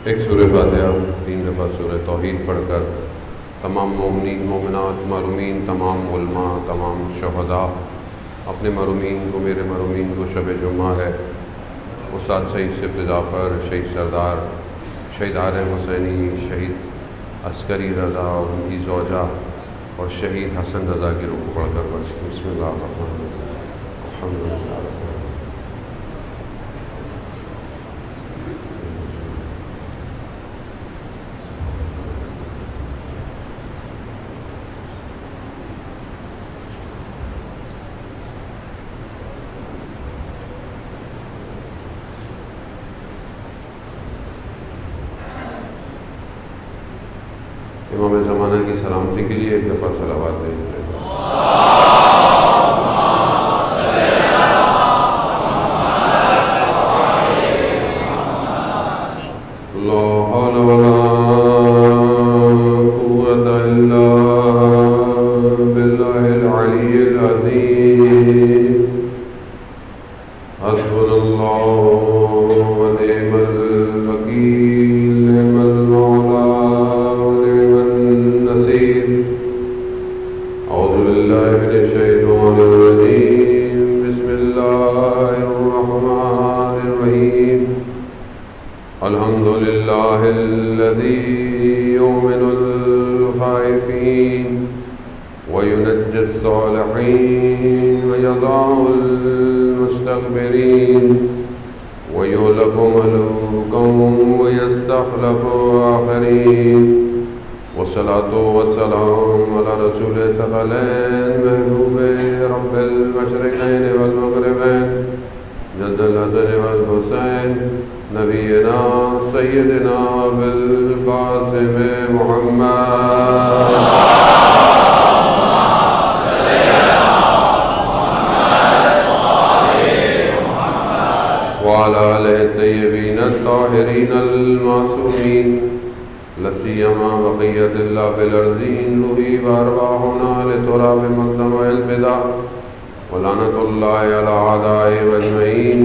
ایک سورہ فاتحہ 3 دفعہ سورہ توحید پڑھ کر تمام مومنین مومنات مرحومین تمام علماء تمام شہداء اپنے مرحومین کو میرے مرحومین کو شب جمعہ ہے استاد شہید سبت جعفر شہید سردار شہید عارف حسینی شہید عسکری رضا اور ان کی زوجہ اور شہید حسن رضا کی روح کو پڑھ کر بسم اللہ الرحمن الرحیم الحمدللہ امام زمانہ کی سلامتی کے لیے ایک دفعہ صلوات بھیجتے ہیں۔ لا حول ولا قوة إلا بالله العلي العظيم حسبنا الله ونعم الوكيل نعم المولى الحمد لله الذي يؤمن الخائفين وينجي الصالحين ويضع المستكبرين ويهلك مهلوكهم ويستخلف آخرين والصلاة والسلام على رسول الثقلين محبوب رب المشرقين والمغربين جد الحسن والحسين نبينا سيدنا بالقاسم محمد وعلى آله الطيبين الطاهرين المعصومين لا سيما بقية الله في الأرضين روحي وأرواحنا لتراب مقدم الفداء ولعنة الله على أعدائهم أجمعين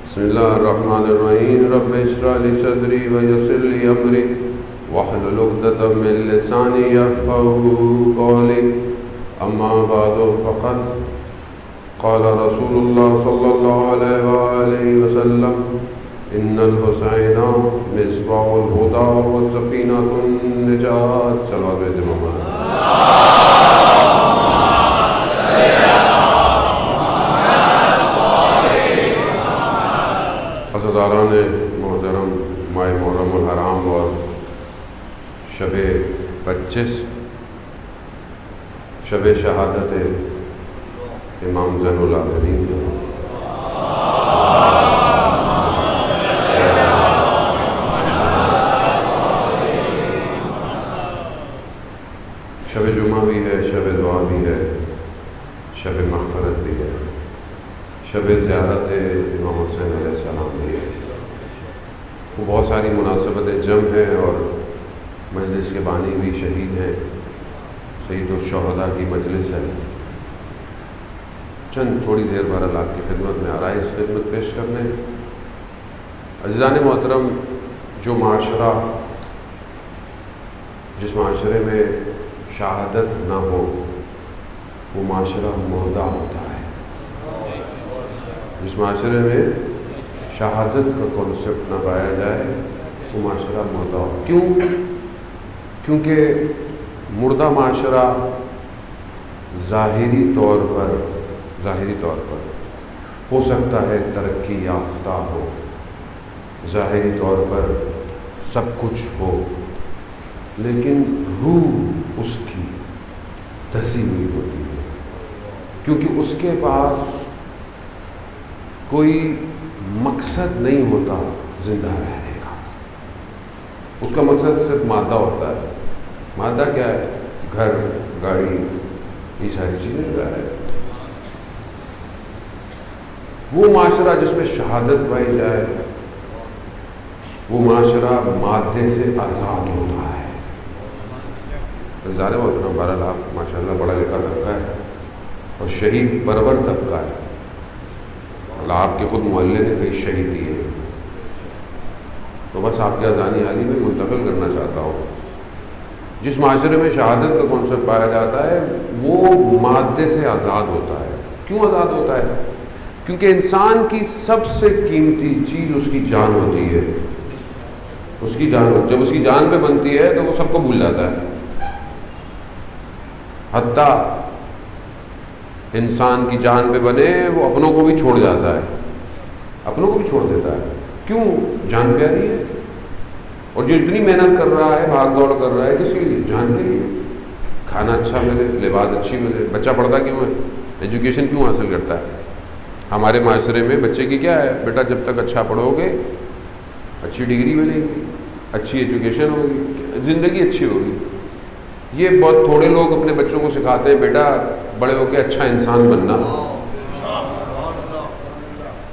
بسم الله الرحمن الرحيم رب اشرح لي صدري ويسر لي أمري واحلل عقدة من لساني يفقهوا قولي أما بعد فقد قال رسول الله صلى الله عليه وآله وسلم إن الحسين مصباح الهدى وسفينة النجاة صلوات محمد حضران محترم ماہ محرم الحرام اور شب 25 شب شہادت امام زین العابدین شب جمعہ بھی ہے شب دعا بھی ہے شب مغفرت بھی ہے شب زیارت امام حسین علیہ السلام بھی ہے وہ بہت ساری مناسبتیں جمع ہیں اور مجلس کے بانی بھی شہید ہیں شہید الشہداء کی مجلس ہے چند تھوڑی دیر بہرحال آپ کی خدمت میں آرائز خدمت پیش کرنے عزیزان محترم جو معاشرہ جس معاشرے میں شہادت نہ ہو وہ معاشرہ مردہ ہوتا ہے جس معاشرے میں شہادت کا کانسیپٹ نہ پایا جائے وہ معاشرہ مردہ ہو کیونکہ مردہ معاشرہ ظاہری طور پر ہو سکتا ہے ترقی یافتہ ہو ظاہری طور پر سب کچھ ہو لیکن روح اس کی دسی ہوئی ہوتی ہے کیونکہ اس کے پاس کوئی مقصد نہیں ہوتا زندہ رہنے کا اس کا مقصد صرف مادہ ہوتا ہے مادہ کیا ہے گھر گاڑی یہ ساری چیزیں جو ہے وہ معاشرہ جس میں شہادت پائی جائے وہ معاشرہ مادے سے آزاد ہوتا ہے ظاہر وہ اتنا بہرحال آپ ماشاء اللہ پڑھا لکھا طبقہ ہے اور شہید پرور طبقہ ہے اللہ آپ کے خود محلے نے کئی شہید دیے تو بس آپ کی اذانی حالی میں منتقل کرنا چاہتا ہوں. جس معاشرے میں شہادت کا کانسیپٹ پایا جاتا ہے وہ مادے سے آزاد ہوتا ہے. کیوں آزاد ہوتا ہے؟ کیونکہ انسان کی سب سے قیمتی چیز اس کی جان ہوتی ہے. اس کی جان جب اس کی جان پہ بنتی ہے تو وہ سب کو بھول جاتا ہے. حتیٰ انسان کی جان پہ بنے وہ اپنوں کو بھی چھوڑ جاتا ہے, اپنوں کو بھی چھوڑ دیتا ہے. کیوں؟ جان پیاری ہے. اور جو اتنی محنت کر رہا ہے, بھاگ دوڑ کر رہا ہے, کس کے لیے؟ جان کے لیے. کھانا اچھا ملے, لباس اچھی ملے. بچہ پڑھتا کیوں ہے؟ ایجوکیشن کیوں حاصل کرتا ہے؟ ہمارے معاشرے میں بچے کی کیا ہے؟ بیٹا جب تک اچھا پڑھو گے اچھی ڈگری ملے گی, اچھی ایجوکیشن ہوگی, زندگی اچھی ہوگی. یہ بہت تھوڑے لوگ اپنے بچوں کو سکھاتے ہیں بیٹا بڑے ہو کے اچھا انسان بننا,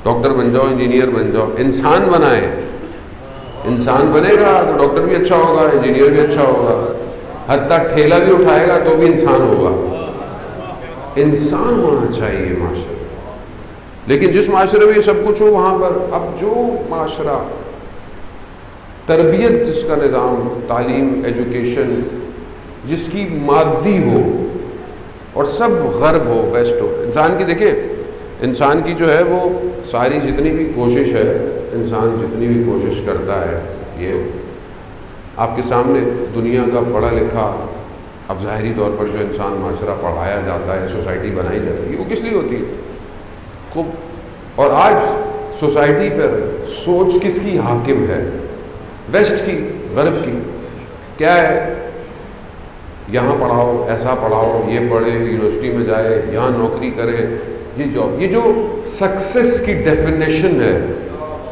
ڈاکٹر بن جاؤ, انجینئر بن جاؤ. انسان بنائے. انسان بنے گا تو ڈاکٹر بھی اچھا ہوگا, انجینئر بھی اچھا ہوگا, حتیٰ ٹھیلا بھی اٹھائے گا تو بھی انسان ہوگا. انسان ہونا چاہیے معاشرے. لیکن جس معاشرے میں یہ سب کچھ ہو وہاں پر اب جو معاشرہ تربیت, جس کا نظام, تعلیم, ایجوکیشن جس کی مادی ہو اور سب غرب ہو, ویسٹ ہو. انسان کی دیکھیں, انسان کی جو ہے وہ ساری جتنی بھی کوشش ہے, انسان جتنی بھی کوشش کرتا ہے, یہ آپ کے سامنے دنیا کا پڑھا لکھا, اب ظاہری طور پر جو انسان معاشرہ پڑھایا جاتا ہے, سوسائٹی بنائی جاتی ہے, وہ کس لیے ہوتی ہے؟ خوب. اور آج سوسائٹی پر سوچ کس کی حاکم ہے؟ ویسٹ کی, غرب کی. کیا ہے؟ یہاں پڑھاؤ, ایسا پڑھاؤ, یہ پڑھے, یونیورسٹی میں جائے, یہاں نوکری کرے, یہ جاب. یہ جو سکسیس کی ڈیفینیشن ہے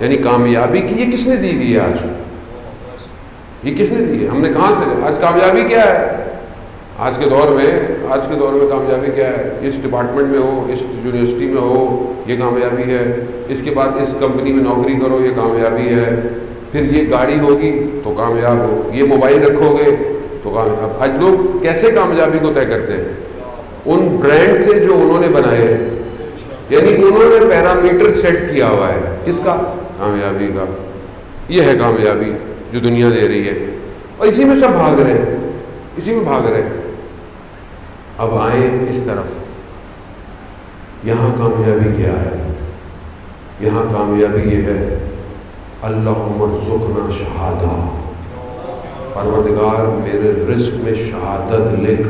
یعنی کامیابی کی, یہ کس نے دی ہوئی ہے آج؟ یہ کس نے دی ہے؟ ہم نے کہاں سے؟ آج کامیابی کیا ہے آج کے دور میں؟ آج کے دور میں کامیابی کیا ہے؟ اس ڈپارٹمنٹ میں ہو, اس یونیورسٹی میں ہو, یہ کامیابی ہے. اس کے بعد اس کمپنی میں نوکری کرو, یہ کامیابی ہے. پھر یہ گاڑی ہوگی تو کامیاب ہو, یہ موبائل رکھو گے تو کامیاب. آج لوگ کیسے کامیابی کو طے کرتے ہیں؟ ان برانڈ سے جو انہوں نے بنائے ہیں, یعنی انہوں نے پیرامیٹر سیٹ کیا ہوا ہے. کس کا؟ کامیابی کا. یہ ہے کامیابی جو دنیا دے رہی ہے, اور اسی میں سب بھاگ رہے ہیں, اسی میں بھاگ رہے ہیں. اب آئیں اس طرف. یہاں کامیابی کیا ہے؟ یہاں کامیابی یہ ہے, اللہم ارزقنا شہادہ, پروردگار میرے رزق میں شہادت لکھ.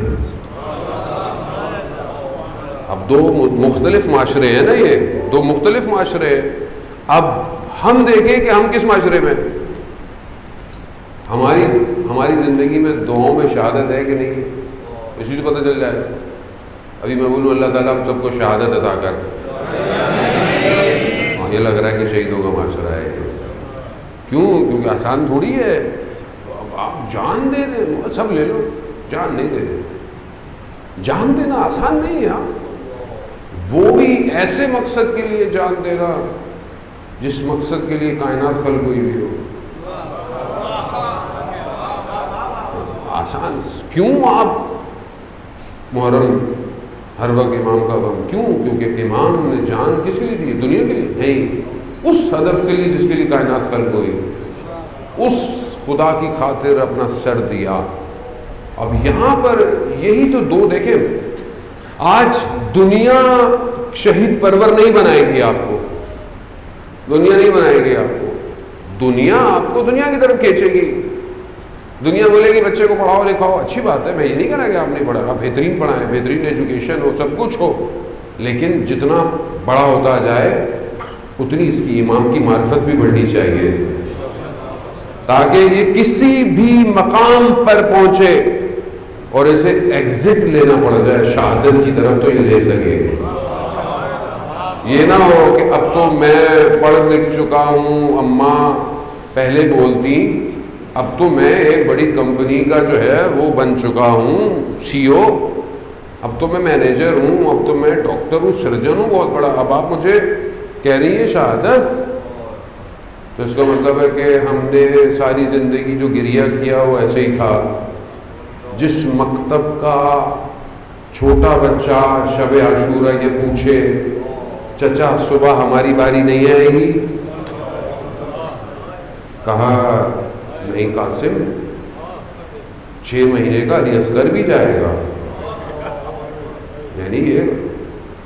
اب دو مختلف معاشرے ہیں نا, یہ دو مختلف معاشرے ہیں. اب ہم دیکھیں کہ ہم کس معاشرے میں, ہماری زندگی میں دعاؤں میں شہادت ہے کہ نہیں, اسی سے پتہ چل جائے. ابھی میں بولوں اللہ تعالیٰ ہم سب کو شہادت عطا کر. یہ لگ رہا ہے کہ شہیدوں کا معاشرہ ہے. کیوں؟ کیونکہ آسان تھوڑی ہے. آپ جان دے دیں, سب لے لو, جان نہیں دے دیں. جان دینا آسان نہیں ہے. وہ بھی ایسے مقصد کے لیے جان دینا جس مقصد کے لیے کائنات خلق ہوئی ہوئی ہو. آسان کیوں؟ آپ محرم ہر وقت امام کا غم کیوں؟ کیونکہ امام نے جان کس کے لیے دی؟ دنیا کے لیے نہیں, اس ہدف کے لیے جس کے لیے کائنات خلق ہوئی, اس خدا کی خاطر اپنا سر دیا. اب یہاں پر یہی تو دو دیکھیں. آج دنیا شہید پرور نہیں بنائے گی آپ کو, دنیا نہیں بنائے گی آپ کو. دنیا آپ کو دنیا کی طرف کھینچے گی. دنیا بولے گی بچے کو پڑھاؤ لکھاؤ, اچھی بات ہے, میں یہ نہیں کہہ رہا کہ آپ نہیں پڑھا, آپ بہترین پڑھائیں, بہترین ایجوکیشن ہو, سب کچھ ہو, لیکن جتنا بڑا ہوتا جائے اتنی اس کی امام کی معرفت بھی بڑھنی چاہیے, تاکہ یہ کسی بھی مقام پر پہنچے اور اسے ایگزٹ لینا پڑ جائے شہادت کی طرف تو یہ لے سکے. یہ نہ ہو کہ اب تو میں پڑھ لکھ چکا ہوں, اماں پہلے بولتی, اب تو میں ایک بڑی کمپنی کا جو ہے وہ بن چکا ہوں, سی او, اب تو میں مینیجر ہوں, اب تو میں ڈاکٹر ہوں, سرجن ہوں بہت بڑا, اب آپ مجھے کہہ رہی ہیں شہادت. تو اس کا مطلب ہے کہ ہم نے ساری زندگی جو گریہ کیا وہ ایسے ہی تھا. جس مکتب کا چھوٹا بچہ شب عاشورہ یہ پوچھے چچا صبح ہماری باری نہیں آئے گی, کہا نہیں قاسم 6 مہینے کا علی اصغر بھی جائے گا. یعنی یہ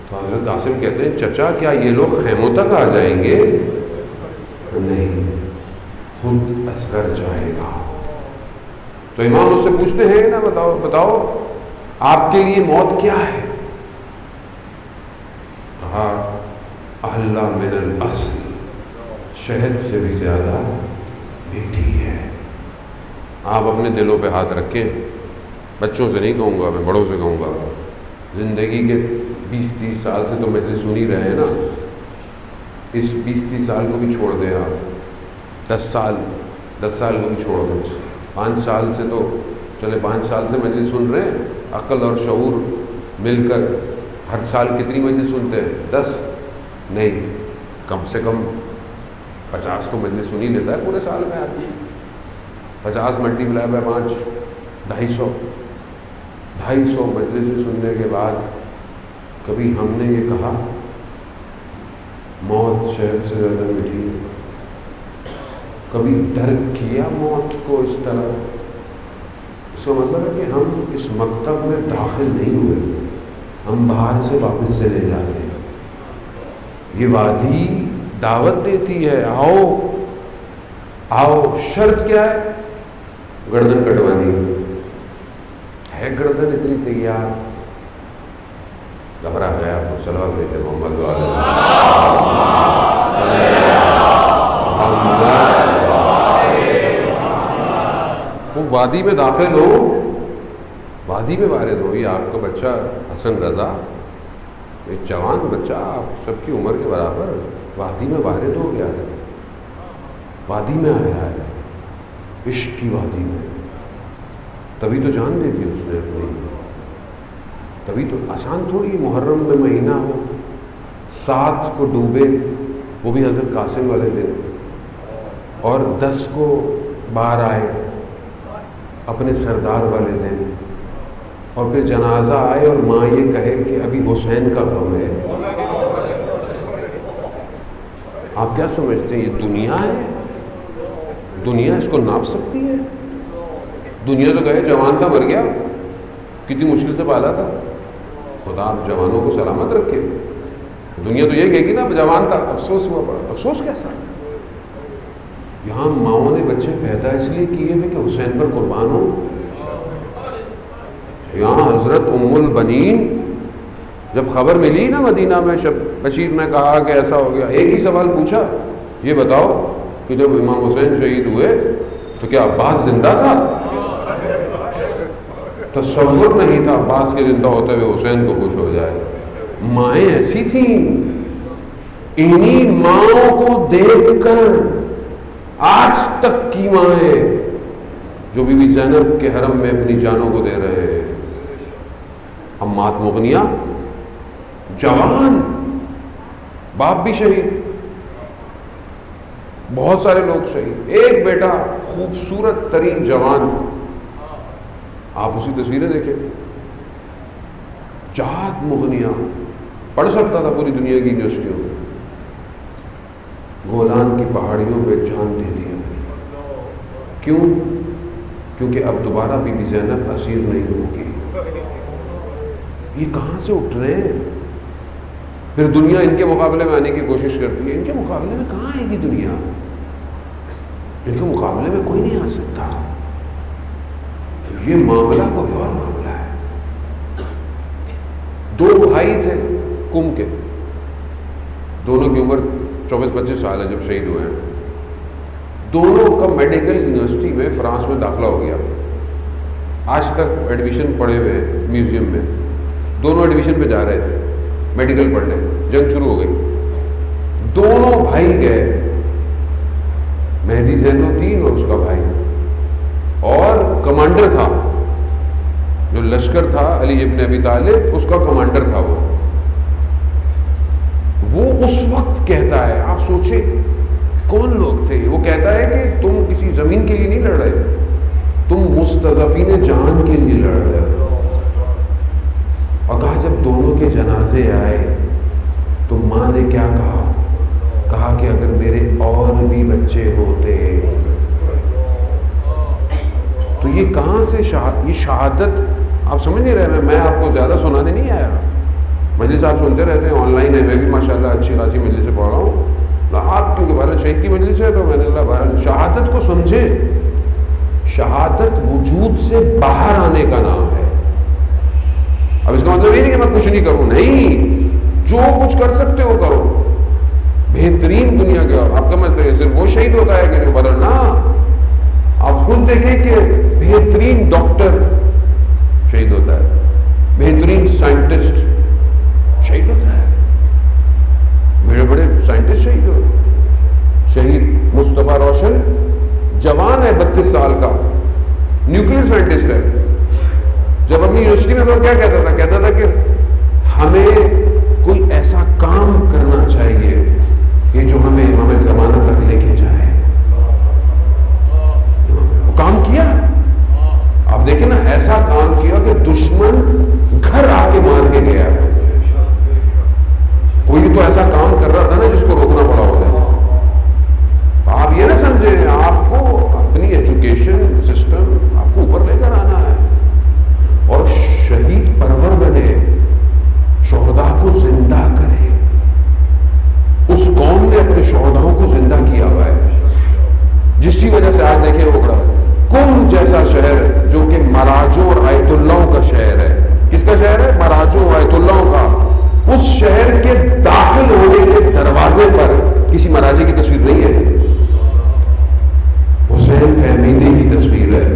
تو حضرت قاسم کہتے ہیں چچا کیا یہ لوگ خیموں تک آ جائیں گے؟ نہیں، خود اصغر جائے گا. تو امام اس سے پوچھتے ہیں نا بتاؤ آپ کے لیے موت کیا ہے؟ کہا احلی من العسل، شہد سے بھی زیادہ میٹھی ہے. آپ اپنے دلوں پہ ہاتھ رکھیں. بچوں سے نہیں کہوں گا، میں بڑوں سے کہوں گا. زندگی کے 20-30 سال سے تو مجلس سن ہی رہے ہیں نا. اس 20-30 سال کو بھی چھوڑ دیں آپ. 10 سال کو بھی چھوڑ دیں. 5 سال سے تو چلے 5 سال سے مجلس سن رہے ہیں. عقل اور شعور مل کر ہر سال کتنی مجلس سنتے ہیں؟ 10 نہیں، کم سے کم 50 تو مجلس سن ہی لیتا ہے پورے سال میں آدمی. 50 ملٹیپلائی بائی 5 250 مجلس سننے کے بعد کبھی ہم نے یہ کہا موت شہد سے زیادہ میٹھی ہے؟ کبھی درک کیا موت کو اس طرح؟ اس کا مطلب ہے کہ ہم اس مکتب میں داخل نہیں ہوئے، ہم باہر سے واپس چلے جاتے ہیں. یہ وادی دعوت دیتی ہے آؤ. شرط کیا ہے؟ گردن کٹوانی ہے. گردن اتنی تیار؟ گھبرا گیا تو صلوات دیتے محمد والے. وہ وادی میں داخل ہو، وادی میں وارد ہو. یہ آپ کا بچہ حسن رضا، ایک جوان بچہ آپ سب کی عمر کے برابر، وادی میں وارد ہو گیا ہے. وادی میں آیا ہے، عشق کی وادی میں. تبھی تو جان دے دی اس نے اپنی. تبھی تو آسان تھوڑی محرم میں مہینہ ہو، 7 کو ڈوبے وہ بھی حضرت قاسم والے دن، اور 10 کو باہر آئے اپنے سردار والے دن، اور پھر جنازہ آئے اور ماں یہ کہے کہ ابھی حسین کا غم ہے. آپ کیا سمجھتے ہیں یہ دنیا ہے؟ دنیا اس کو ناپ سکتی ہے؟ دنیا تو کہے جوان تھا مر گیا، کتنی مشکل سے پالا تھا. خدا آپ جوانوں کو سلامت رکھے. دنیا تو یہ کہے گی نا جوان تھا، افسوس ہوا پڑا. افسوس کیسا؟ یہاں ماؤں نے بچے پیدا اس لیے کیے ہیں کہ حسین پر قربان ہو. یہاں حضرت ام البنین جب خبر ملی نا مدینہ میں، شب بشیر نے کہا کہ ایسا ہو گیا، ایک ہی سوال پوچھا، یہ بتاؤ کہ جب امام حسین شہید ہوئے تو کیا عباس زندہ تھا؟ تصور نہیں تھا عباس کے زندہ ہوتے ہوئے حسین کو کچھ ہو جائے. مائیں ایسی تھیں، انہی ماؤں کو دیکھ کر آج تک کی مائیں جو بی بی زینب کے حرم میں اپنی جانوں کو دے رہے ہیں. امات مغنیہ جوان، باپ بھی شہید، بہت سارے لوگ شہید، ایک بیٹا خوبصورت ترین جوان. آپ اسی تصویریں دیکھیں. جہاد مغنیہ پڑھ سکتا تھا پوری دنیا کی یونیورسٹیوں میں. گولان کی پہاڑیوں پہ جان دے دیا. کیوں؟ کیونکہ اب دوبارہ بی بی زینب اسیر نہیں ہوگی. یہ کہاں سے اٹھ رہے ہیں؟ پھر دنیا ان کے مقابلے میں آنے کی کوشش کرتی ہے. ان کے مقابلے میں کہاں آئے گی دنیا؟ ان کے مقابلے میں کوئی نہیں آ سکتا. یہ معاملہ کوئی اور معاملہ ہے. 2 بھائی تھے کم کے، دونوں کی عمر 24-25 سال ہے جب شہید ہوئے ہیں. دونوں کا میڈیکل یونیورسٹی میں فرانس میں داخلہ ہو گیا. آج تک ایڈمیشن پڑے ہوئے میوزیم میں. دونوں ایڈمیشن پہ جا رہے تھے میڈیکل پڑھنے. جنگ شروع ہو گئی. دونوں بھائی گئے، مہدی زین الدین اور اس کا بھائی، اور کمانڈر تھا جو لشکر تھا علی ابن ابی طالب، اس کا کمانڈر تھا. وہ اس وقت کہتا ہے، آپ سوچیں کون لوگ تھے. وہ کہتا ہے کہ تم کسی زمین کے لیے نہیں لڑ رہے، تم مستضعفین جان کے لیے لڑ رہے ہو. اور کہا جب دونوں کے جنازے آئے تو ماں نے کیا کہا؟ کہا کہ اگر میرے اور بھی بچے ہوتے یہ کہاں سے یہ شہادت آپ سمجھ نہیں رہے. میں آپ کو زیادہ سنانے نہیں آیا. مجلس آپ سنتے رہتے ہیں, آن لائن ہے, میں بھی ماشاءاللہ اچھی خاصی مجلس سے پڑھ رہا ہوں. آپ کیونکہ بہرحال شہید کی مجلس ہے تو میں نے اللہ بہرحال شہادت کو سمجھے. شہادت وجود سے باہر آنے کا نام ہے. اب اس کا مطلب یہ نہیں کہ میں کچھ نہیں کروں, نہیں, جو کچھ کر سکتے ہو کرو. بہترین دنیا کے آپ کا مطلب صرف وہ شہید ہوتا ہے کہ نہیں, بدل نہ. آپ خود دیکھیں کہ بہترین ڈاکٹر شہید ہوتا ہے, بہترین سائنٹسٹ شہید ہوتا ہے, بڑے بڑے سائنٹسٹ شہید ہوتے. شہید مصطفیٰ روشن جوان ہے, 32 سال کا, نیوکلیئر سائنٹسٹ ہے. جب اپنی یونیورسٹی میں تو کیا کہتا تھا کہ ہمیں کوئی ایسا کام کرنا چاہیے کہ جو ہمیں امام زمانہ تک لے کے جائے. وہ کام کیا, آپ دیکھیں نا, ایسا کام کیا کہ دشمن گھر آ کے مار کے گیا. کوئی تو ایسا کام کر رہا تھا نا جس کو روکنا پڑا ہوتا ہے. آپ یہ نہ سمجھیں, آپ کو اپنی ایجوکیشن سسٹم آپ کو اوپر لے کر آنا ہے اور شہید پرور بنے, شہداء کو زندہ کرے. اس قوم نے اپنے شہداؤں کو زندہ کیا ہوا ہے, جس کی وجہ سے آج دیکھیں اکڑا کم جیسا شہر جو کہ مراجوں اور آیت اللہ کا شہر ہے. کس کا شہر ہے؟ مراجوں آیت اللہ کا. اس شہر کے داخل ہونے کے دروازے پر کسی مراجے کی تصویر نہیں ہے, حسین فہمیدے کی تصویر ہے.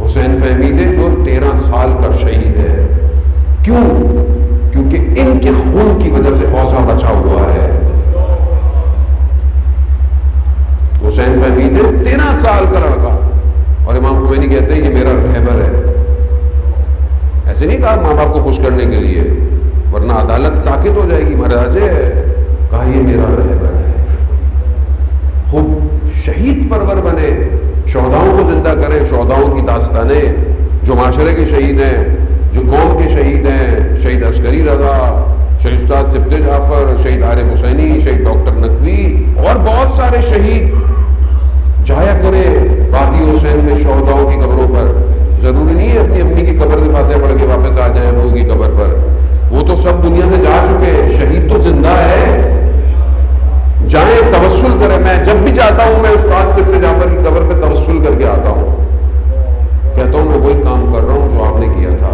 حسین فہمیدے جو 13 سال کا شہید ہے. کیوں؟ کیونکہ ان کے خون کی وجہ سے حوضہ بچا ہوا ہے. حسین فہمیدے 13 سال کا لڑکا, اور امام خمینی کہتے ہیں یہ میرا رہبر ہے. ایسے نہیں کہا ماں باپ کو خوش کرنے کے لیے, ورنہ عدالت ساکت ہو جائے گی. مہاراجے کہا یہ میرا رہبر ہے. خوب شہید پرور بنے, شہداؤں کو زندہ کریں. شہداؤں کی داستانیں, جو معاشرے کے شہید ہیں, جو قوم کے شہید ہیں, شہید عسکری رضا, شہید استاد سبت جعفر, شہید عارف حسینی, شہید ڈاکٹر نقوی, اور بہت سارے شہید جایا کریں وادی حسین میں شہداؤں کی قبروں پر. ضروری نہیں ہے اپنی امی کی قبر سے فاتحہ پڑھ کے واپس آ جائیں ابو کی قبر پر. وہ تو سب دنیا سے جا چکے, شہید تو زندہ ہے. جائیں, توسل کریں. میں جب بھی جاتا ہوں میں استاد سبت جعفر کی قبر پہ توسل کر کے آتا ہوں. کہتا ہوں میں وہی کام کر رہا ہوں جو آپ نے کیا تھا.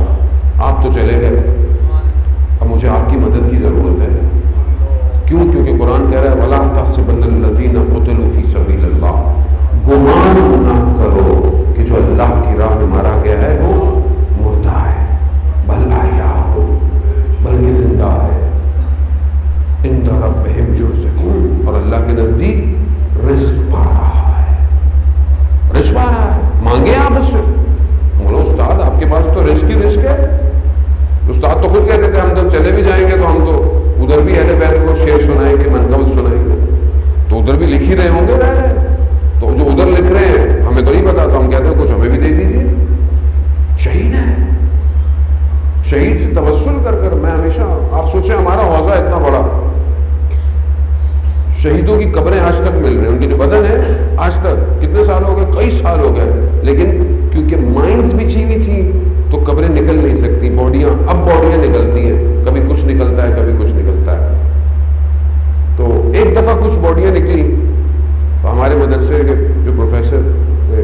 آپ تو چلے گئے, اب مجھے آپ کی مدد کی ضرورت ہے. کیوں؟ کیونکہ قرآن کہہ رہا ہے وَلَا تَحْسَبَنَّ الَّذِينَ قُتِلُوا فِي سَبِيلِ اللَّهِ. گمان نہ کرو کہ جو اللہ کی راہ میں مارا گیا ہے وہ مردہ ہے, بل احیاء, بلکہ زندہ ہے. عند ربہم یرزقون, اور اللہ کے نزدیک رزق پا رہا ہے. رزق پا رہا ہے, مانگے آپ اس سے. بولو استاد آپ کے پاس تو رزق ہی رزق ہے. استاد تو خود کہتے تھے ہم جب چلے بھی جائیں گے تو ہم تو ادھر بھی اہل بیت کو شعر سنائیں گے, منقبت سنائیں گے, تو ادھر بھی لکھ ہی رہے ہوں گے. رہ رہے تو جو ادھر لکھ رہے ہیں ہمیں تو نہیں پتا, تو ہم کہتے ہیں کچھ ہمیں بھی دے دیجیے. شہید ہے, شہید سے توسل کر کر. میں ہمیشہ, آپ سوچیں ہمارا حوضہ اتنا بڑا, شہیدوں کی قبریں آج تک مل رہی ہیں, ان کے جو بدن ہے آج تک کتنے سال ہو گئے, کئی سال ہو گئے, لیکن کیونکہ مائنز بچھی ہوئی تھی تو قبریں نکل نہیں سکتی. باڈیاں, اب باڈیاں نکلتی ہیں, کبھی کچھ نکلتا ہے کبھی کچھ نکلتا ہے. تو ایک دفعہ کچھ باڈیاں نکلی تو ہمارے مدرسے کے جو پروفیسر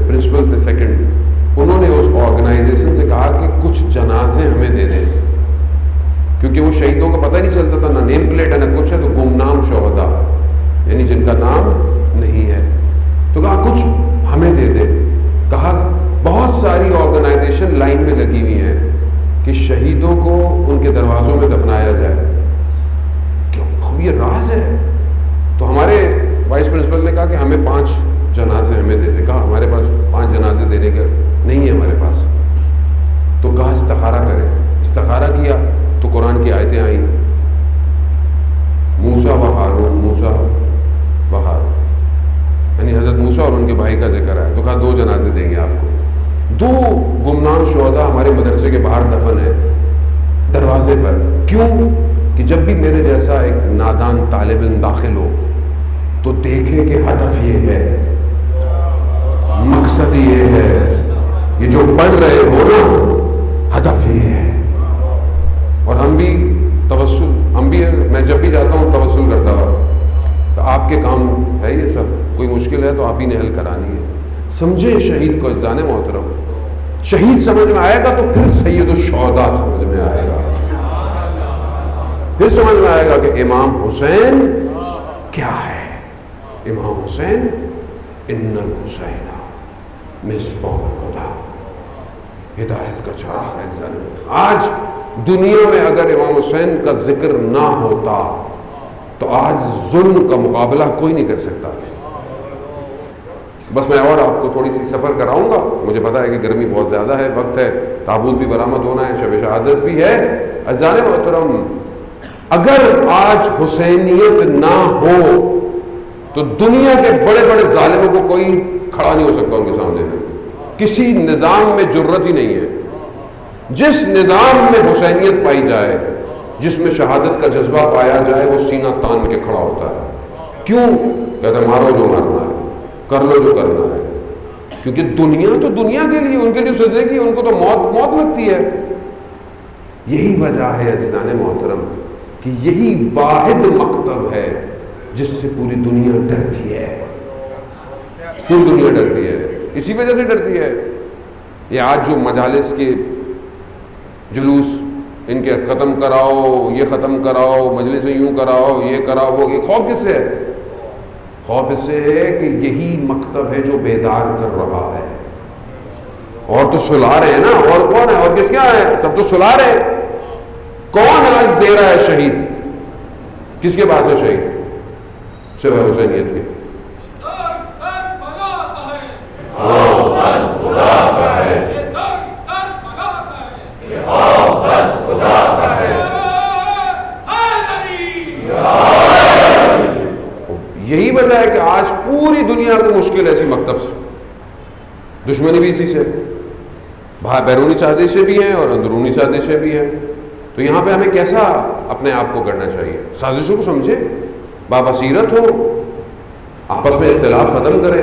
پرنسپل تھے سیکنڈ, انہوں نے اس آرگنائزیشن سے کہا کہ کچھ جنازے ہمیں دے دیں, کیونکہ وہ شہیدوں کا پتہ نہیں چلتا تھا, نہ نیم پلیٹ ہے نہ کچھ ہے, تو گمنام شہداء یعنی جن کا نام نہیں ہے. تو کہا کچھ ہمیں دے دے. کہا بہت ساری آرگنائزیشن لائن میں لگی ہوئی ہیں کہ شہیدوں کو ان کے دروازوں میں دفنایا جائے. کیوں؟ یہ راز ہے. تو ہمارے وائس پرنسپل نے کہا کہ ہمیں 5 جنازے ہمیں دے دے. کہا ہمارے پاس 5 جنازے دینے کا نہیں ہے ہمارے پاس. تو کہا استخارہ کریں. استخارہ کیا تو قرآن کی آیتیں آئیں, موسیٰ و ہارون, موسیٰ و ہارون, یعنی حضرت موسیٰ اور ان کے بھائی کا ذکر ہے. تو کہا 2 جنازے دیں گے آپ کو. 2 گمنام شہداء ہمارے مدرسے کے باہر دفن ہے دروازے پر. کیوں؟ کہ جب بھی میرے جیسا ایک نادان طالب علم داخل ہو تو دیکھے کہ ہدف یہ ہے, مقصد یہ ہے, یہ جو پڑھ رہے ہو نا ہدف یہ ہے. اور ہم بھی توسل، میں جب بھی جاتا ہوں توسل کرتا ہوں. تو آپ کے کام ہے یہ سب، کوئی مشکل ہے تو آپ ہی نے حل کرانی ہے. سمجھے شہید کو عزیزان محترم. شہید سمجھ میں آئے گا تو پھر سید الشہداء سمجھ میں آئے گا، پھر سمجھ میں آئے گا کہ امام حسین کیا ہے. امام حسین ان الحسین مصباح الہدیٰ، ہدایت کا چراغ ہے. آج دنیا میں اگر امام حسین کا ذکر نہ ہوتا تو آج ظلم کا مقابلہ کوئی نہیں کر سکتا. بس میں اور آپ کو تھوڑی سی سفر کراؤں گا. مجھے پتا ہے کہ گرمی بہت زیادہ ہے، وقت ہے، تابوت بھی برآمد ہونا ہے، شب شہادت بھی ہے. عزیزان محترم، اگر آج حسینیت نہ ہو تو دنیا کے بڑے بڑے ظالموں کو کوئی کھڑا نہیں ہو سکتا ان کے سامنے میں. کسی نظام میں جرت ہی نہیں ہے. جس نظام میں حسینیت پائی جائے، جس میں شہادت کا جذبہ پایا جائے، وہ سینہ تان کے کھڑا ہوتا ہے. کیوں؟ کہتا ہے مارو جو مارنا ہے، کر لو جو کرنا ہے. کیونکہ دنیا تو دنیا کے لیے، ان کے لیے زندگی، ان کو تو موت لگتی ہے. یہی وجہ ہے عزیزان محترم کہ یہی واحد مکتب ہے جس سے پوری دنیا ڈرتی ہے. پوری دنیا ڈرتی ہے، اسی وجہ سے ڈرتی ہے. یہ آج جو مجالس کے جلوس ان کے ختم کراؤ، یہ ختم کراؤ، مجلس یوں کراؤ، یہ کراؤ، وہ، یہ خوف کس سے ہے؟ خوف اس سے ہے کہ یہی مکتب ہے جو بیدار کر رہا ہے. اور تو سلا رہے ہیں نا، اور کون ہے؟ اور کس کیا ہے؟ سب تو سلا رہے ہیں. کون آج دے رہا ہے شہید؟ کس کے پاس ہے شہید سوائے حسینیت کے؟ یہی وجہ ہے کہ آج پوری دنیا کو مشکل ہے اسی مکتب سے. دشمنی بھی اسی سے، بیرونی سازشیں بھی ہیں اور اندرونی سازشیں بھی ہیں. تو یہاں پہ ہمیں کیسا اپنے آپ کو کرنا چاہیے؟ سازشوں کو سمجھے، بابصیرت ہو، آپس میں اختلاف ختم کرے،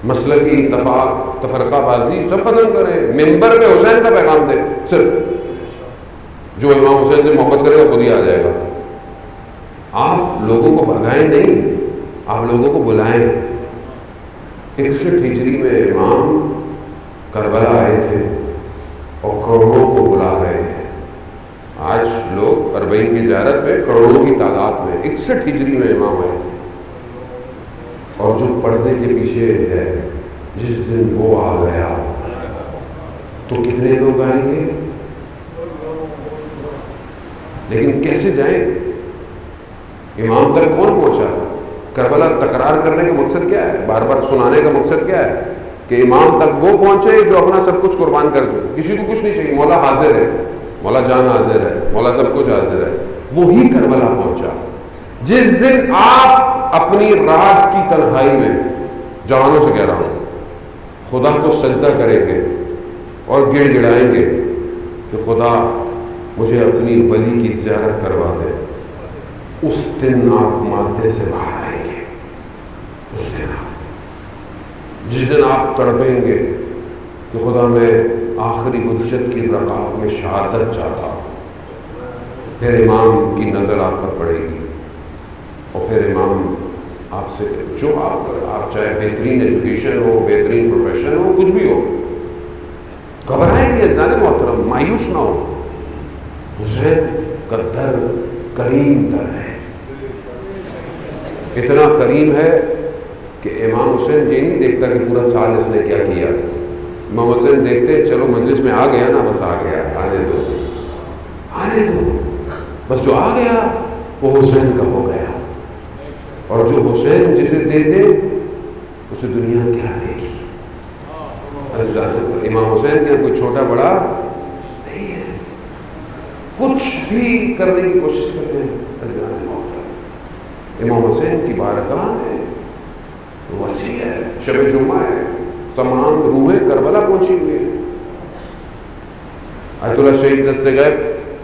مسلکی اتفاق تفرقہ بازی سب ختم کرے. ممبر پہ حسین کا پیغام دے. صرف جو امام حسین سے محبت کرے گا خود ہی آ جائے گا. آپ لوگوں کو بھگائیں نہیں، آپ لوگوں کو بلائیں. 61 ہجری میں امام کربلا آئے تھے اور کروڑوں کو بلا رہے ہیں. آج لوگ اربعین کی زیارت میں کروڑوں کی تعداد میں 61 ہجری میں امام آئے تھے. اور جو پردے کے پیچھے ہے، جس دن وہ آ گیا تو کتنے لوگ آئیں گے؟ لیکن کیسے جائیں؟ امام تک کون پہنچا؟ کربلا تکرار کرنے کا مقصد کیا ہے؟ بار بار سنانے کا مقصد کیا ہے؟ کہ امام تک وہ پہنچے جو اپنا سب کچھ قربان کر دے. کسی کو کچھ نہیں چاہیے، مولا حاضر ہے، مولا جان حاضر ہے، مولا سب کچھ حاضر ہے. وہی کربلا پہنچا. جس دن آپ اپنی رات کی تنہائی میں، جوانوں سے کہہ رہا ہوں، خدا کو سجدہ کریں گے اور گڑ گڑائیں گے کہ خدا مجھے اپنی ولی کی زیارت کروا دے، اس دن آپ مادے سے باہر آئیں گے. اس دن آپ، جس دن آپ تڑپیں گے کہ خدا میں آخری حجت کی رکعت میں شہادت چاہتا ہوں، پھر امام کی نظر آپ پر پڑے گی اور پھر امام آپ سے، جو آپ چاہے بہترین ایجوکیشن ہو، بہترین پروفیشن ہو، کچھ بھی ہو، گھبرائیں گے عزیزان محترم، مایوس نہ ہو. حسین کا در کریم در ہے، اتنا کریم ہے کہ امام حسین یہ نہیں دیکھتا کہ پورا سال اس نے کیا کیا. امام حسین دیکھتے چلو مجلس میں آ گیا نا، بس آ گیا، آنے دو آنے دو، بس جو آ گیا وہ حسین کا ہو گیا. اور جو حسین جسے دے دے اسے دنیا کیا دے گی؟ امام حسین کا کوئی چھوٹا بڑا نہیں ہے، کچھ بھی کرنے کی کوشش کرتے ہیں. امام حسین کی بارگاہ ہے، وسیع ہے، شب جمعہ ہے، تمام روحیں کربلا پہنچی ہوئی ہیں. آیت اللہ شہید دست غیب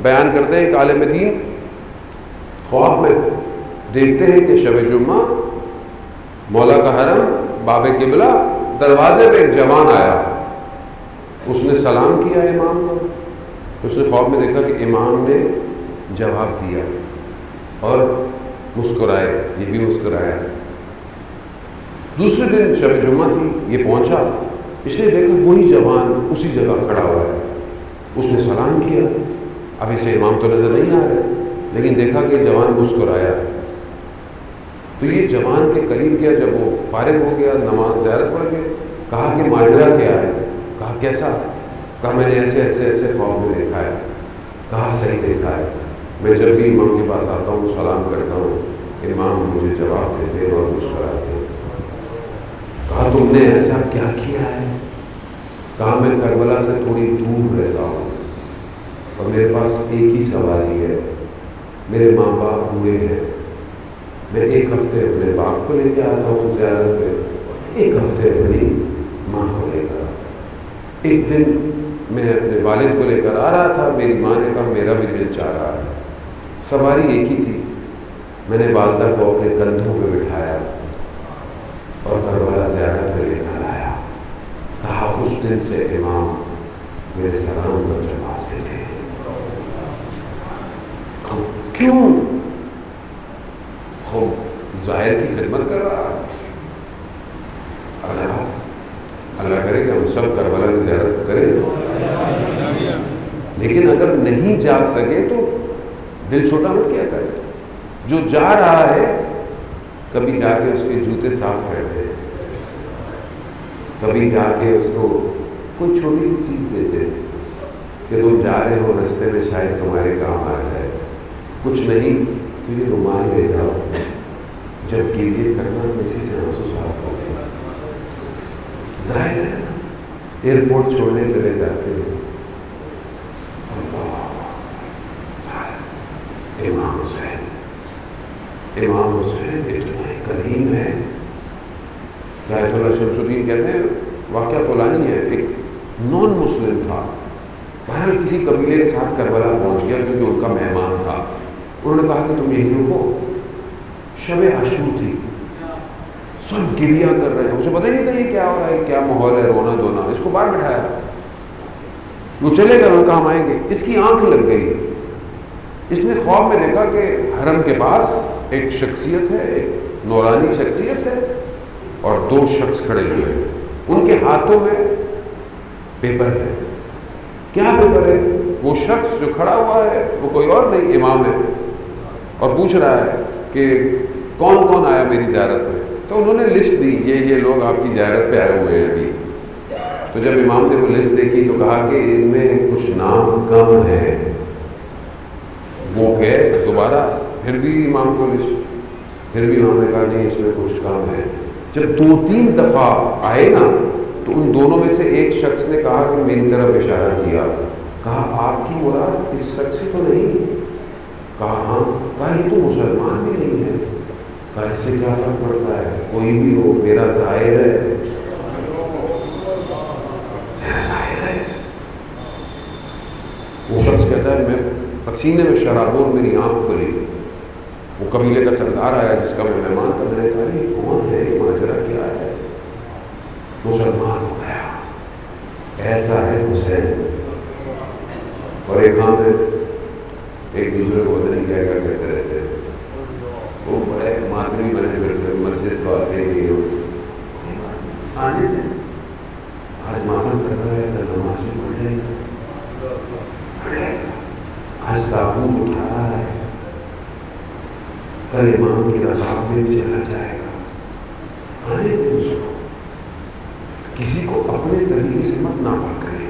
بیان کرتے ہیں، ایک عالم دین خواب میں دیکھتے ہیں کہ شب جمعہ مولا کا حرم باب قبلہ دروازے پہ ایک جوان آیا اس نے سلام کیا امام کو، اس نے خواب میں دیکھا کہ امام نے جواب دیا اور مسکرائے، یہ بھی مسکرایا۔ دوسرے دن شب جمعہ تھی، یہ پہنچا، اس نے دیکھا وہی جوان اسی جگہ کھڑا ہوا ہے، اس نے سلام کیا۔ اب اسے امام تو نظر نہیں آ رہے، لیکن دیکھا کہ جوان مسکرایا، تو یہ جوان کے قریب گیا۔ جب وہ فارغ ہو گیا، نماز زیارت پڑھ کے، کہا کہ ماجرا کیا ہے؟ کہا کیسا؟ کہا میں نے ایسے ایسے ایسے خواب میں دیکھا ہے۔ کہا صحیح دیکھا ہے، میں جب بھی امام کے پاس آتا ہوں سلام کرتا ہوں، امام مجھے جواب دیتے اور مسکراتے ہیں۔ کہا تم نے ایسا کیا کیا ہے؟ کہا میں کربلا سے تھوڑی دور رہتا ہوں اور میرے پاس ایک ہی سواری ہے، میرے ماں باپ بوڑھے ہیں، میں ایک ہفتے اپنے باپ کو لے کے آتا ہوں زیارت پہ، ایک ہفتے اپنی ماں کو لے کر۔ ایک دن میں اپنے والد کو لے کر آ رہا تھا، میری ماں نے کہا میرا بھی دل چاہ رہا ہے، سواری ایک ہی تھی، میں نے والدہ کو اپنے کندھوں پہ بٹھایا اور کربلا زیارت پہ لے کر آیا۔ کہا اس دن سے امام میرے سلام کو جواب دیتے ہیں۔ کیوں؟ خوب ظاہر کی خدمت کر رہا ہے۔ اللہ کرے کہ ہم سب کربلا کی زیارت کریں، لیکن اگر نہیں جا سکے تو دل چھوٹا مت کیا کرے۔ جو جا رہا ہے کبھی جا کے اس کے جوتے صاف کر دے، کبھی جا کے اس کو کوئی چھوٹی سی چیز دے دے کہ تم جا رہے ہو رستے میں شاید تمہارے کام آ جائے۔ کچھ نہیں تو یہ رومال لے جاؤ، جب گیلے کرنا تو اسی سے آنسو صاف ہو گئے۔ ظاہر ہے ایئرپورٹ چھوڑنے چلے جاتے ہیں، امام حسین اتنا ہی کریم ہے۔ آیت اللہ شمس الدین کہتے ہیں واقعہ طولانی ہے، ایک نان مسلم تھا، بہرحال کسی قبیلے کے ساتھ کربلا پہنچ گیا کیونکہ ان کا مہمان تھا۔ انہوں نے کہا کہ تم یہی رکو، شب عاشور تھی، سب گریہ کر رہے ہیں، اسے پتہ نہیں تھا یہ کیا ہو رہا ہے، کیا ماحول ہے، رونا دھونا۔ اس کو باہر بٹھایا، وہ چلے گئے، انہوں نے کہا ہم آئیں گے۔ اس کی آنکھ لگ گئی، اس نے خواب میں دیکھا کہ حرم کے پاس ایک شخصیت ہے، ایک نورانی شخصیت ہے اور دو شخص کھڑے ہوئے ہیں، ان کے ہاتھوں میں پیپر ہے۔ کیا پیپر ہے؟ وہ شخص جو کھڑا ہوا ہے وہ کوئی اور نہیں، امام ہے، اور پوچھ رہا ہے کہ کون کون آیا میری زیارت میں۔ تو انہوں نے لسٹ دی، یہ لوگ آپ کی زیارت پہ آئے ہوئے ہیں ابھی۔ تو جب امام نے وہ لسٹ دیکھی تو کہا کہ ان میں کچھ نام کم ہیں۔ وہ گئے دوبارہ، پھر بھی امام کو لسٹ، پھر بھی امام نے کہا نہیں اس میں کچھ کم ہے۔ جب 2-3 دفعہ آئے نا تو ان دونوں میں سے ایک شخص نے کہا کہ میری طرف اشارہ کیا، کہا آپ کی مراد اس شخص سے تو نہیں؟ کہا ہاں۔ کہا یہ تو مسلمان بھی نہیں ہے۔ کہا اس سے کیا فرق پڑتا ہے، کوئی بھی ہو، میرا ظاہر ہے، میرا ظاہر ہے۔ وہ شخص کہتا ہے میں پسینے میں شرابور میری آنکھ کھلی، وہ قبیلے کا سردار آیا جس کا میں مہمان تھا، میں نے کہا یہ کون ہے، یہ ماجرا کیا ہے؟ مسلمان ہو گیا، ایسا ہے حسین۔ اور ایک ہاں میں ایک دوسرے کو پتہ نہیں کیا کیا کہتے رہتے ہیں، وہ بڑے ماتمی بنے پھرتے، مسجد کو آتے ہی آنے دیں، آج ماتم کر رہا ہے، کل نماز پڑھ لے گا، آج تابوت اٹھا رہا ہے، کل امام کی رکاب میں بھی چلا جائے گا، آنے دیں اس کو۔ کسی کو اپنے طریقے سے مت ناپا کریں،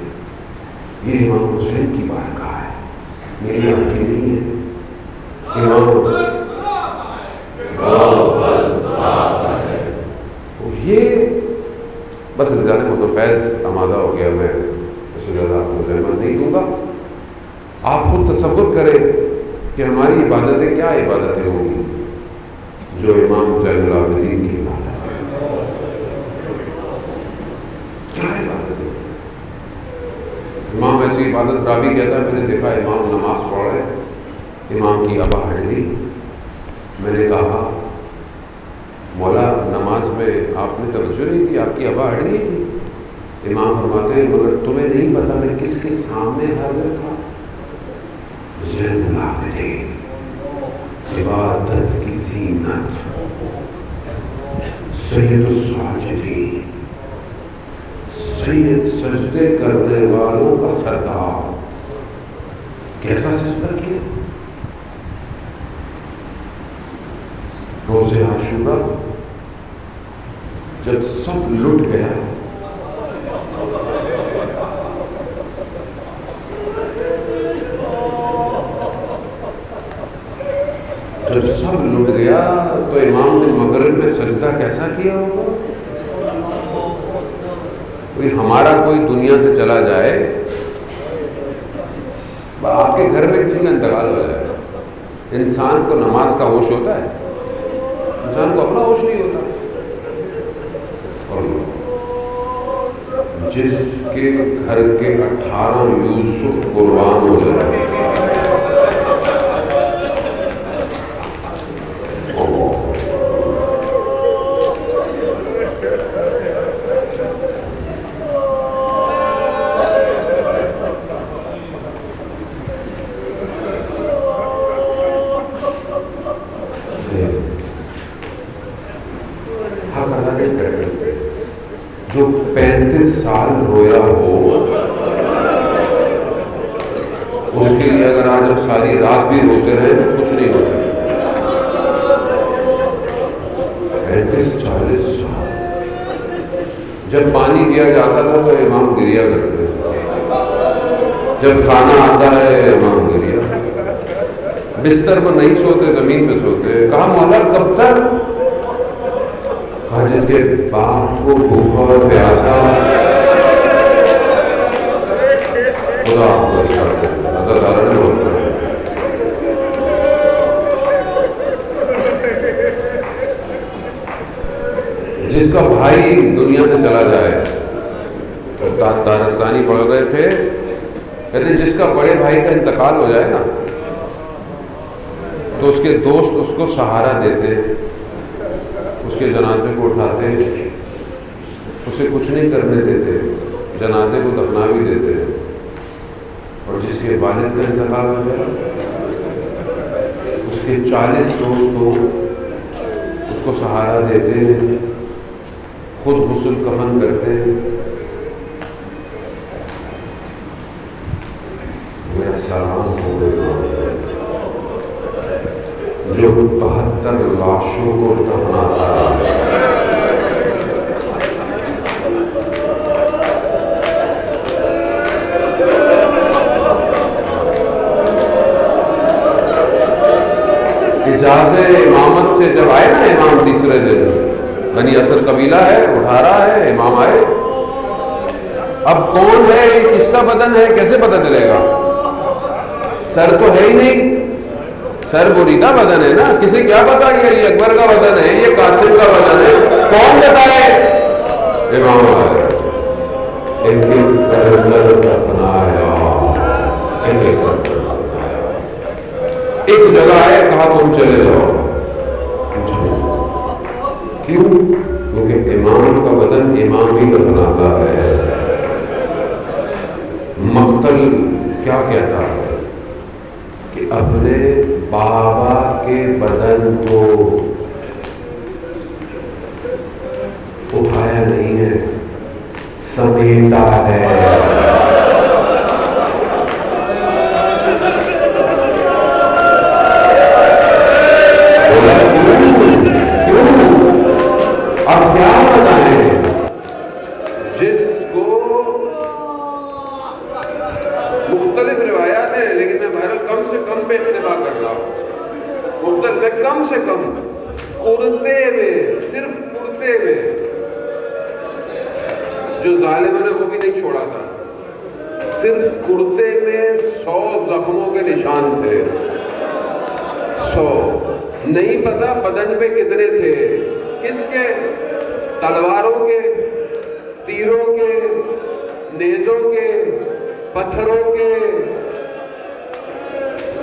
یہ امام حسین کی بارگاہ ہے، میری آپ کی نہیں ہے۔ امام یہ بس زیادہ متفیض آمادہ ہو گیا، میں اس سے زیادہ آپ کو زحمت نہیں دوں گا۔ آپ خود تصور کریں کہ ہماری عبادتیں کیا عبادتیں ہوں گی جو امام زین العابدین کی عبادت ہے، کیا عبادت ہے؟ امام ایسی عبادت راوی کہتا ہے میں نے دیکھا امام نماز پڑھ رہے، امام کی ابا ہٹ گئی، میں نے کہا مولا نماز میں آپ نے توجہ نہیں دی، آپ کی ابا ہٹ گئی تھی؟ امام فرماتے ہیں مگر تمہیں نہیں پتا میں کس کے سامنے حاضر تھا؟ زین العابدین، عبادت کی زینت، سید الساجدین، سید سجدے کرنے والوں کا سردار. کیسا سجدہ کیا؟ روز عاشورہ جب سب لٹ گیا، جب سب لٹ گیا تو امام نے مغرب میں سجدہ کیسا کیا ہوگا؟ ہمارا کوئی دنیا سے چلا جائے، آپ کے گھر میں کسی کا انتقال ہو جائے، انسان کو نماز کا ہوش ہوتا ہے؟ انسان کو اپنا ہوش نہیں ہوتا. اور جس کے گھر کے 18 یوسف قربان ہو جائے، جو 35 سال رویا ہو اس کے لیے اگر آج ہم ساری رات بھی روتے رہے تو کچھ نہیں ہو سکتا. 35-40 سال جب پانی دیا جاتا تھا تو امام گریا کرتے تھے، جب کھانا آتا ہے امام گریا، بستر پر نہیں سوتے، زمین پہ سوتے. کہا مولا کب تک؟ جس کے باپ کو بھوکا اور پیاسا خدا آپ کو نظر آ رہا ہے. جس کا بھائی دنیا سے چلا جائے، دارستانی پڑھ گئے تھے، کہتے جس کا بڑے بھائی کا انتقال ہو جائے نا تو اس کے دوست اس کو سہارا دیتے، اس کے جنازے کو اٹھاتے، اسے کچھ نہیں کرنے دیتے، جنازے کو دفنا بھی دیتے. اور جس کے والد کا انتقال ہو جائے اس کے 40 دوست اس کو سہارا دیتے، خود غسل کفن کرتے. میرا سلام ہو گیا جو 72 لاشوں کو دفناتا ہے. اجازت امامت سے جب آئے نا امام تیسرے دن، بنی اسد قبیلہ ہے، اٹھا رہا ہے، امام آئے. اب کون ہے، کس کا بدن ہے، کیسے پتہ چلے گا؟ سر تو ہے ہی نہیں، سر بریدہ بدن ہے نا، کسی کیا پتا یہ علی اکبر کا بدن ہے، یہ قاسم کا بدن ہے، کون بتائے؟ امام آئے، ایک جگہ آئے، کہا تم چلے جاؤ. کیوں؟ کیونکہ امام کا بدن امام ہی دفناتا ہے. مقتل کیا کہتا ہے کہ اپنے بابا کے بدن کو اٹھایا نہیں ہے، سمیٹا ہے. اب کیا بتائیں جس کو مختلف روایات ہیں، لیکن میں بہرحال کم سے کم پہ اکتفا کر رہا ہوں. مختلف کم سے کم کرتے ہوئے، صرف کرتے ہوئے، جو ظالموں نے وہ بھی نہیں چھوڑا تھا، صرف کرتے میں 100 زخموں کے نشان تھے. 100 نہیں پتا بدن پہ کتنے تھے، کس کے؟ تلواروں کے، تیروں کے، نیزوں کے، پتھروں کے.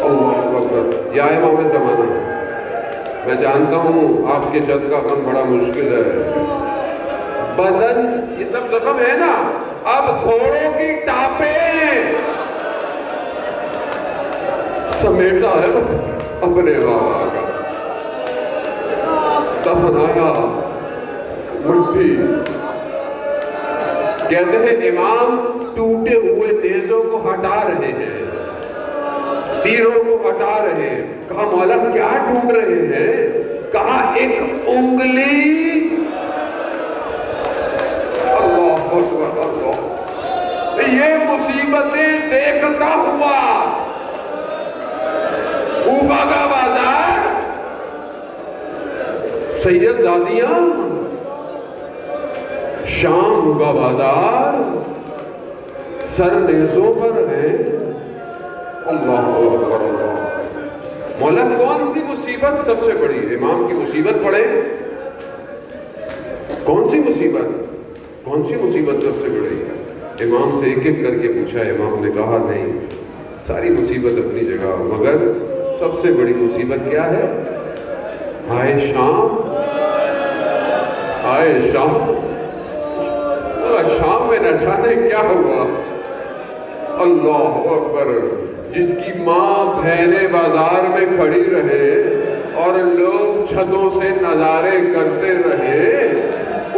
اللہ اکبر. یا امام زمانہ، میں جانتا ہوں آپ کے جد کا غم بڑا مشکل ہے. بدن یہ سب زخم ہے نا، اب گھوڑوں کی ٹاپیں سمیٹا ہے بس اپنے بابا کا، دفنایا مٹی. کہتے ہیں امام ٹوٹے ہوئے نیزوں کو ہٹا رہے ہیں، تیروں کو ہٹا رہے ہیں. کہا مولا کیا ڈھونڈ رہے ہیں؟ کہا ایک انگلی. اللہ اکبر اللہ. یہ مصیبتیں دیکھتا ہوا کوفہ کا بازار، سید زادیاں، شام کا بازار سر نیزوں پر ہیں. اللہ اکبر اللہ. مولا کون سی مصیبت سب سے بڑی؟ امام کی مصیبت پڑے. کون سی مصیبت؟ کون سی مصیبت سب سے بڑی؟ امام سے ایک ایک کر کے پوچھا. امام نے کہا نہیں، ساری مصیبت اپنی جگہ، مگر سب سے بڑی مصیبت کیا ہے؟ ہائے شام، ہائے شام. شام میں نہ جانے کیا ہوا. اللہ اکبر. جس کی ماں بہنیں بازار میں کھڑی رہے اور لوگ چھتوں سے نظارے کرتے رہے،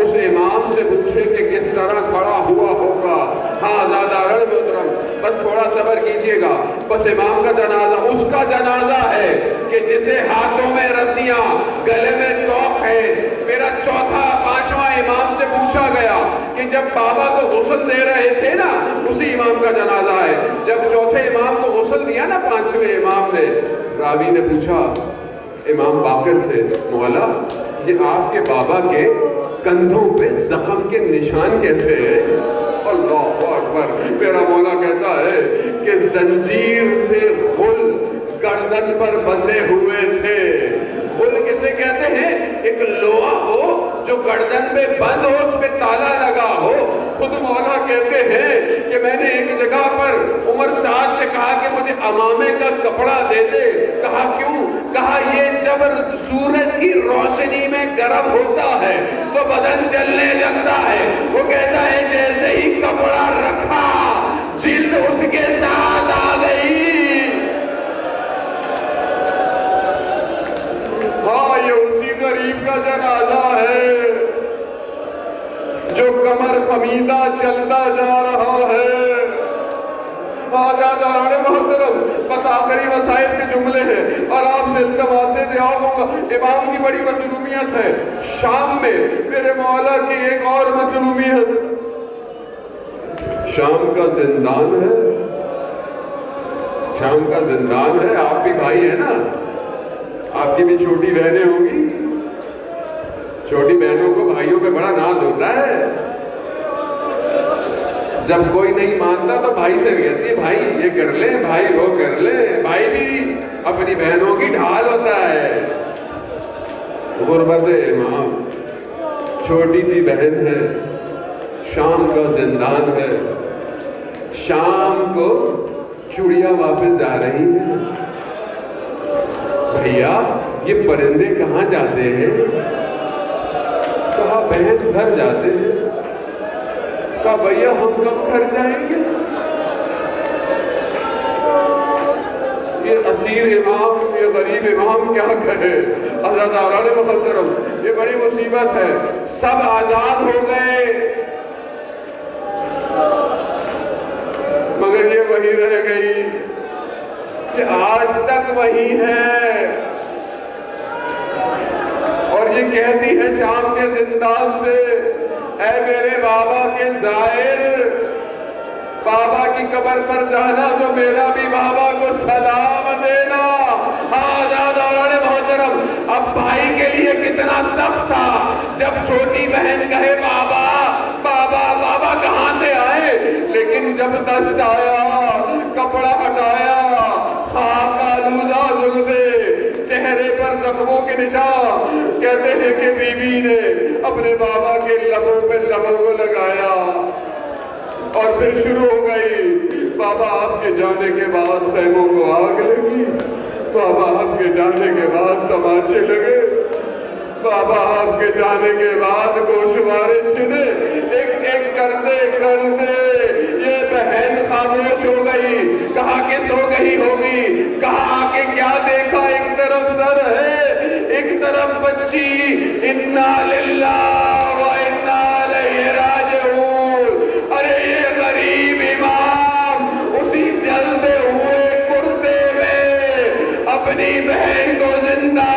اس امام سے پوچھے کہ کس طرح کھڑا ہوا ہوگا. ہاں زادہ محترم بس تھوڑا صبر کیجئے گا. بس امام کا جنازہ اس کا جنازہ ہے کہ جسے ہاتھوں میں رسیاں، گلے میں توق ہے. میرا چوتھا پانچواں امام سے پوچھا گیا کہ جب بابا کو غسل دے رہے تھے نا، اسی امام کا جنازہ ہے. جب چوتھے امام کو غسل دیا نا پانچویں امام نے، راوی نے پوچھا امام باقر سے، مولا یہ آپ کے بابا کے کندھوں پہ زخم کے نشان کیسے ہیں؟ اللہ اکبر. میرا مولا کہتا ہے کہ زنجیر سے غل گردن پر بندھے ہوئے تھے. غل کسے کہتے ہیں؟ ایک لوہا ہو جو گردن پہ بند ہو، اس پہ تالا لگا ہو. خود مولا کہتے ہیں کہ میں نے ایک جگہ پر عمر سعد سے کہا کہ مجھے امامے کا کپڑا دے دے. کہا کیوں؟ کہا یہ جب سورج کی روشنی میں گرم ہوتا ہے تو بدن جلنے لگتا ہے. وہ کہتا ہے جیسے ہی کپڑا رکھا جلد اس کے ساتھ آ گئی. ہاں یہ اسی غریب کا جنازہ ہے جو کمر خمیدہ چلتا جا رہا ہے. محترم بس آخری مسائل کے جملے ہیں اور آپ سے التماس سے دعا ہوں گا. امام کی بڑی مظلومیت ہے. شام میں میرے مولا کی ایک اور مظلومیت، شام کا زندان ہے. شام کا زندان ہے. آپ بھی بھائی ہیں نا، آپ کی بھی چھوٹی بہنیں ہوں گی. چھوٹی بہنوں کو بھائیوں پہ بڑا ناز ہوتا ہے. جب کوئی نہیں مانتا تو بھائی سے کہتی ہے بھائی یہ کر لیں، بھائی وہ کر لیں. بھائی بھی اپنی بہنوں کی ڈھال ہوتا ہے. غربت امام، چھوٹی سی بہن ہے، شام کا زندان ہے. شام کو چڑیا واپس جا رہی ہے. بھیا یہ پرندے کہاں جاتے ہیں؟ کہا بہن گھر جاتے ہیں. کہا بھیا ہم کب گھر جائیں گے؟ یہ اسیر امام، یہ غریب امام کیا کہے. عزیزان محترم یہ بڑی مصیبت ہے. سب آزاد ہو گئے مگر یہ وہی رہ گئی کہ آج تک وہی ہے. اور یہ کہتی ہے شام کے زندان سے، اے میرے بابا کے زائر، بابا کی قبر پر جانا تو میرا بھی بابا کو سلام دینا. آزاداران محترم اب بھائی کے لیے کتنا سخت تھا جب چھوٹی بہن کہے بابا بابا بابا کہاں سے آئے. لیکن جب دست آیا، کپڑا ہٹایا، خاک آلودہ زلفے، چہرے پر زخموں کے نشان، کہتے ہیں کہ بی بی نے اپنے بابا کے لبوں پہ لبوں کو لگایا اور پھر شروع ہو گئی. بابا آپ کے جانے کے بعد خیموں کو آگ لگی، بابا آپ کے جانے کے بعد تماچے لگے، بابا آپ کے جانے کے بعد گوشوارے چھنے ایک ایک کرتے کرتے یہ بہن خاموش ہو گئی. کہا کہ سو گئی ہوگی. کہا کہ کیا دیکھا؟ ایک طرف سر ہے ایک طرف بچی. انا للہ و انا الیہ راجعون. ارے یہ غریب امام اسی جلدے ہوئے کرتے میں اپنی بہن کو زندہ